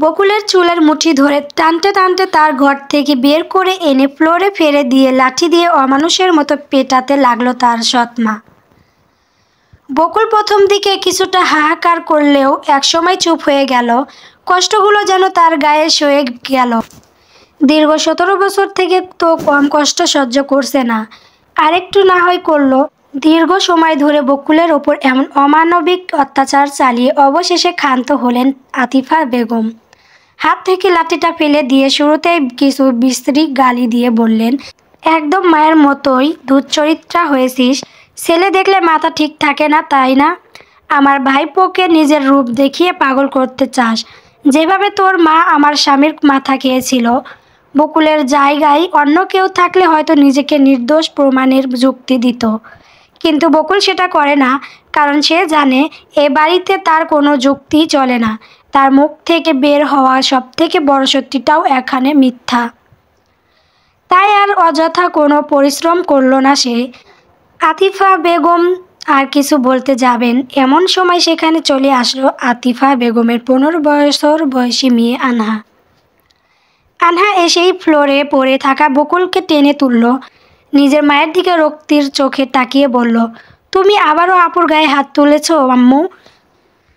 বকুলের চুলের মুঠি ধরে টানতে টানতে তার ঘর থেকে বের করে এনে ফ্লোরে ফেলে দিয়ে লাঠি দিয়ে অমানুষের মতো পেটাতে লাগলো তার সৎমা। বকুল প্রথম দিকে কিছুটা হাহাকার করলেও একসময় চুপ হয়ে গেল। কষ্টগুলো যেন তার গায়ে সয়ে গেল। দীর্ঘ 17 বছর থেকে তো কম কষ্ট সহ্য করছে না, আরেকটু না হয় করলো। দীর্ঘ সময় ধরে বকুলের ওপর এমন অমানবিক অত্যাচার চালিয়ে অবশেষে ক্ষান্ত হলেন আতিফা বেগম। হাত থেকে লাঠিটা ফেলে দিয়ে শুরুতেই কিছু বিশ্রী গালি দিয়ে বললেন, একদম মায়ের মতোই দুশ্চরিত্রা হয়েছিস। ছেলে দেখলে মাথা ঠিক থাকে না, তাই না? আমার ভাইপোকে নিজের রূপ দেখিয়ে পাগল করতে চাস, যেভাবে তোর মা আমার স্বামীর মাথা খেয়েছিল। বকুলের জায়গায় অন্য কেউ থাকলে হয়তো নিজেকে নির্দোষ প্রমাণের যুক্তি দিত, কিন্তু বকুল সেটা করে না, কারণ সে জানে এ বাড়িতে তার কোনো যুক্তি চলে না। তার মুখ থেকে বের হওয়া সবথেকে বড় সত্যিটাও এখানে মিথ্যা। তাই আর অযথা কোনো পরিশ্রম করল না সে। আতিফা বেগম আর কিছু বলতে যাবেন এমন সময় সেখানে চলে আসলো আতিফা বেগমের 15 বছর বয়সী মেয়ে আনহা। আনহা এসেই ফ্লোরে পড়ে থাকা বকুলকে টেনে তুলল। নিজের মায়ের দিকে রক্তির চোখে তাকিয়ে বলল, তুমি আবারও আপুর গায়ে হাত তুলেছ আম্মু?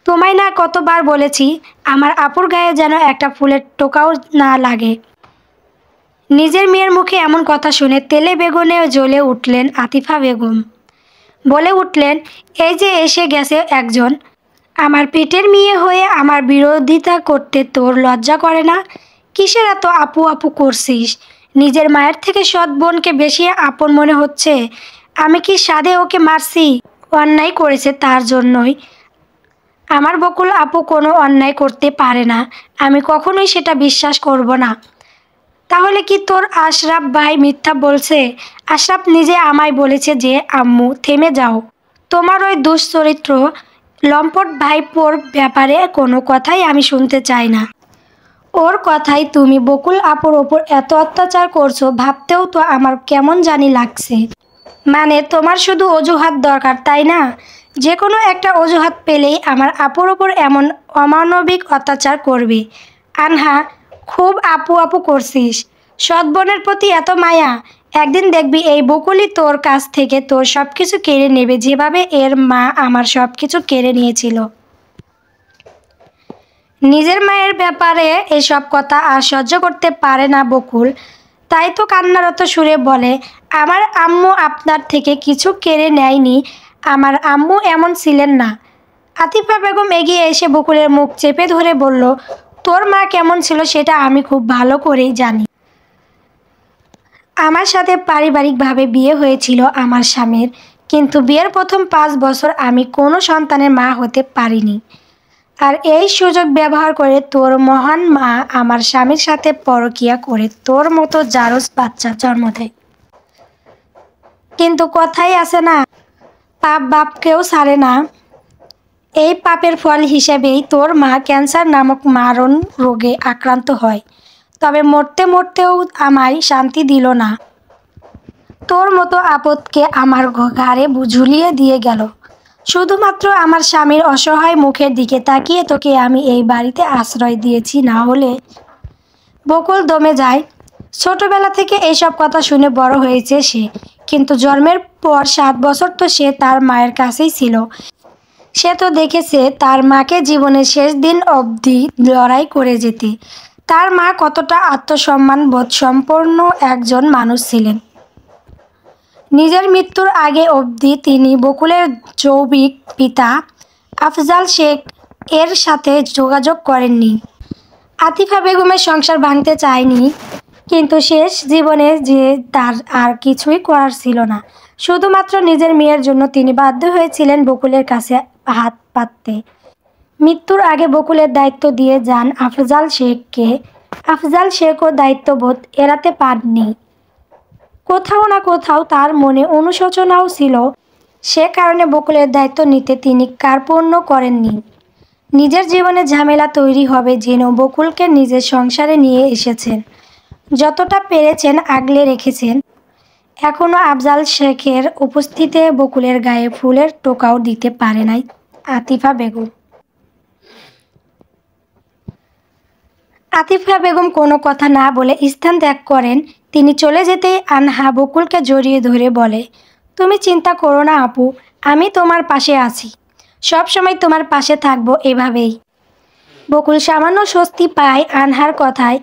তোমায় না কতবার বলেছি আমার আপুর গায়ে যেন একটা ফুলের টোকাও না লাগে। নিজের মেয়ের মুখে এমন কথা শুনে তেলে বেগুনে জ্বলে উঠলেন আতিফা বেগম। বলে উঠলেন, এই যে এসে গেছে একজন, আমার পেটের মেয়ে হয়ে আমার বিরোধিতা করতে তোর লজ্জা করে না? কিসের এত আপু আপু করছিস? নিজের মায়ের থেকে সৎ বোনকে বেশি আপন মনে হচ্ছে? আমি কি সাধে ওকে মারছি? অন্যায় করেছে তার জন্যই। আমার বকুল আপু কোনো অন্যায় করতে পারে না, আমি কখনোই সেটা বিশ্বাস করব না। তাহলে কি তোর আশরাফ ভাই মিথ্যা বলছে? আশরাফ নিজে আমায় বলেছে যে, আম্মু থেমে যাও, তোমার ওই দুশ্চরিত্র লম্পট ভাইপোর ব্যাপারে কোনো কথাই আমি শুনতে চাই না। ওর কথাই তুমি বকুল আপুর ওপর এত অত্যাচার করছো, ভাবতেও তো আমার কেমন জানি লাগছে। মানে তোমার শুধু অজুহাত দরকার, তাই না? যে কোনো একটা অজুহাত পেলেই আমার আপুর ওপর এমন অমানবিক অত্যাচার করবে। আনহা, খুব আপু আপু করছিস। সৎ বোনের প্রতি এত মায়া, একদিন দেখবি এই বকুলই তোর কাছ থেকে তোর সব কিছু কেড়ে নেবে, যেভাবে এর মা আমার সব কিছু কেড়ে নিয়েছিল। নিজের মায়ের ব্যাপারে এসব কথা আর সহ্য করতে পারে না বকুল, তাই তো কান্নারত সুরে বলে, আমার আম্মু আপনার থেকে কিছু কেড়ে নেয়নি, আমার আম্মু এমন ছিলেন না। আতিফা বেগম এগিয়ে এসে বকুলের মুখ চেপে ধরে বলল, তোর মা কেমন ছিল সেটা আমি খুব ভালো করেই জানি। আমার সাথে পারিবারিকভাবে বিয়ে হয়েছিল আমার স্বামীর, কিন্তু বিয়ের প্রথম 5 বছর আমি কোনো সন্তানের মা হতে পারিনি। আর এই সুযোগ ব্যবহার করে তোর মহান মা আমার স্বামীর সাথে পরকীয়া করে তোর মতো জারজ বাচ্চা জন্ম দেয়। কিন্তু কথাই আছে না, পাপ বাপকেও ছাড়ে না। এই পাপের ফল হিসেবেই তোর মা ক্যান্সার নামক মারণ রোগে আক্রান্ত হয়। তবে মরতে মরতেও আমায় শান্তি দিল না। তোর মতো আপদকে আমার ঘাড়ে ঝুলিয়ে দিয়ে গেল। শুধুমাত্র আমার স্বামীর অসহায় মুখের দিকে তাকিয়ে তোকে আমি এই বাড়িতে আশ্রয় দিয়েছি, না হলে। বকুল দমে যায়। ছোটবেলা থেকে এইসব কথা শুনে বড় হয়েছে সে, কিন্তু জন্মের পর 7 বছর তো সে তার মায়ের কাছেই ছিল। সে তো দেখেছে তার মাকে জীবনের শেষ দিন অবধি লড়াই করে যেতে। তার মা কতটা আত্মসম্মান বোধ সম্পন্ন একজন মানুষ ছিলেন। নিজের মৃত্যুর আগে অবধি তিনি বকুলের জৈবিক পিতা আফজাল শেখ এর সাথে যোগাযোগ করেননি। আতিফা বেগমের সংসার ভাঙতে চায়নি, কিন্তু শেষ জীবনে যে তার আর কিছুই করার ছিল না। শুধুমাত্র নিজের মেয়ের জন্য তিনি বাধ্য হয়েছিলেন বকুলের কাছে হাত পাততে। মৃত্যুর আগে বকুলের দায়িত্ব দিয়ে যান আফজাল শেখকে। আফজাল শেখও দায়িত্ববোধ এড়াতে পারেননি। কোথাও না কোথাও তার মনে অনুশোচনাও ছিল, সে কারণে বকুলের দায়িত্ব নিতে তিনি কার্পণ্য করেননি। নিজের জীবনে ঝামেলা তৈরি হবে জেনেও বকুলকে নিজের সংসারে নিয়ে এসেছেন। যতটা পেরেছেন আগলে রেখেছেন। এখনও আফজাল শেখের উপস্থিতিতে বকুলের গায়ে ফুলের টোকাও দিতে পারে নাই আতিফা বেগম। আতিফা বেগম কোনো কথা না বলে স্থান ত্যাগ করেন। তিনি চলে যেতেই আনহা বকুলকে জড়িয়ে ধরে বলে, তুমি চিন্তা করো না আপু, আমি তোমার পাশে আছি, সব সময় তোমার পাশে থাকবো এভাবেই। বকুল সামান্য স্বস্তি পায় আনহার কথায়।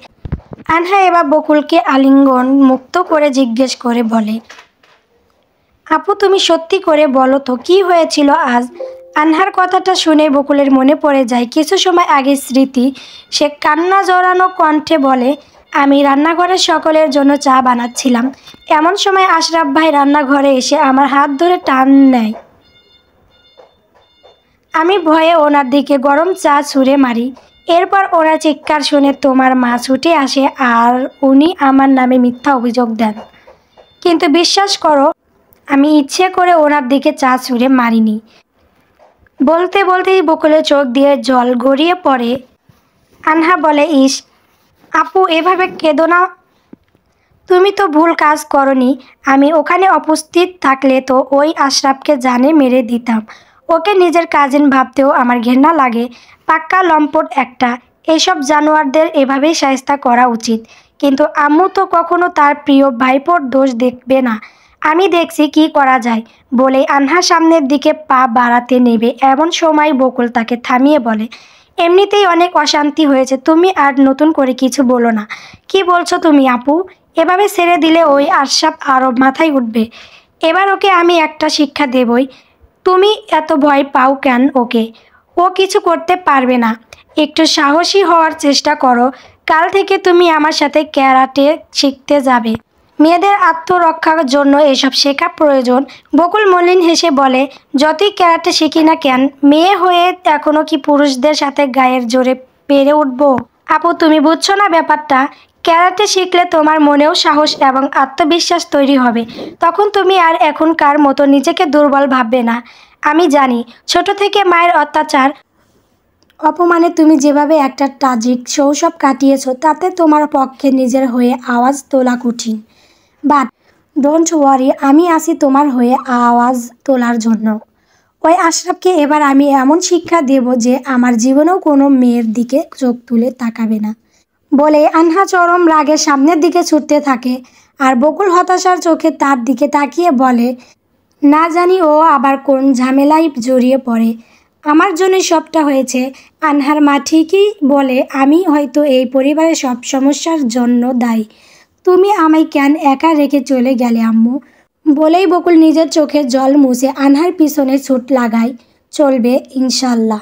আনহা এবার বকুলকে আলিঙ্গন মুক্ত করে জিজ্ঞেস করে বলে, আপু তুমি সত্যি করে বলো তো কি হয়েছিল আজ? আনহার কথাটা শুনে বকুলের মনে পড়ে যায় কিছু সময় আগের স্মৃতি। সে কান্না জড়ানো কণ্ঠে বলে, আমি রান্নাঘরে সকলের জন্য চা বানাচ্ছিলাম, এমন সময় আশরাফ ভাই রান্নাঘরে এসে আমার হাত ধরে টান নেয়। আমি ভয়ে ওনার দিকে গরম চা ছুঁড়ে মারি। এরপর ওরা চিৎকার শুনে তোমার মা ছুটে আসে আর উনি আমার নামে মিথ্যা অভিযোগ দেন। কিন্তু বিশ্বাস করো, আমি ইচ্ছে করে ওনার দিকে চা ছুঁড়ে মারিনি। বলতে বলতেই বকুলের চোখ দিয়ে জল গড়িয়ে পড়ে। আনহা বলে, ইস আপু এভাবে কেঁদো না, তুমি তো ভুল কাজ করনি। আমি ওখানে উপস্থিত থাকলে তো ওই আশরাফকে জানে মেরে দিতাম। ওকে নিজের কাজিন ভাবতেও আমার ঘৃণা লাগে। পাক্কা লম্পট একটা। এসব জানোয়ারদের এভাবেই শায়েস্তা করা উচিত। কিন্তু আম্মু তো কখনো তার প্রিয় ভাইপোর দোষ দেখবে না। আমি দেখছি কি করা যায়। বলেই আনহা সামনের দিকে পা বাড়াতে নেবে এমন সময় বকুল তাকে থামিয়ে বলে, এমনিতেই অনেক অশান্তি হয়েছে, তুমি আর নতুন করে কিছু বলো না। কি বলছো তুমি আপু? এভাবে ছেড়ে দিলে ওই আশরাফ আরও মাথায় উঠবে। এবার ওকে আমি একটা শিক্ষা দেবই। তুমি এত ভয় পাও কেন ওকে? ও কিছু করতে পারবে না। একটু সাহসী হওয়ার চেষ্টা করো। কাল থেকে তুমি আমার সাথে ক্যারাটে শিখতে যাবে। মেয়েদের আত্মরক্ষার জন্য এসব শেখা প্রয়োজন। বকুল মলিন হেসে বলে, যতই ক্যারাটে শিখি না কেন, মেয়ে হয়ে এখনও কি পুরুষদের সাথে গায়ের জোরে পেরে উঠবো? আপু তুমি বুঝছো না ব্যাপারটা। ক্যারাটে শিখলে তোমার মনেও সাহস এবং আত্মবিশ্বাস তৈরি হবে। তখন তুমি আর এখনকার মতো নিজেকে দুর্বল ভাববে না। আমি জানি ছোট থেকে মায়ের অত্যাচার অপমানে তুমি যেভাবে একটা ট্রাজিক শৈশব কাটিয়েছো, তাতে তোমার পক্ষে নিজের হয়ে আওয়াজ তোলা কঠিন। বাট ডোন্ট ওয়ারি, আমি আছি তোমার হয়ে আওয়াজ তোলার জন্য। ওই আশরাফকে এবার আমি এমন শিক্ষা দেব যে আমার জীবনেও কোনো মেয়ের দিকে চোখ তুলে তাকাবে না। বলে আনহা চরম রাগে সামনের দিকে ছুটতে থাকে আর বকুল হতাশার চোখে তার দিকে তাকিয়ে বলে, না জানি ও আবার কোন ঝামেলায় জড়িয়ে পড়ে। আমার জন্যই সবটা হয়েছে। আনহার মা ঠিকই বলে, আমি হয়তো এই পরিবারের সব সমস্যার জন্য দায়ী। তুমি আমায় কেন একা রেখে চলে গেলে আম্মু? বলেই বকুল নিজের চোখের জল মুছে আনহার পিছনে ছুট লাগায়। চলবে ইনশাল্লাহ।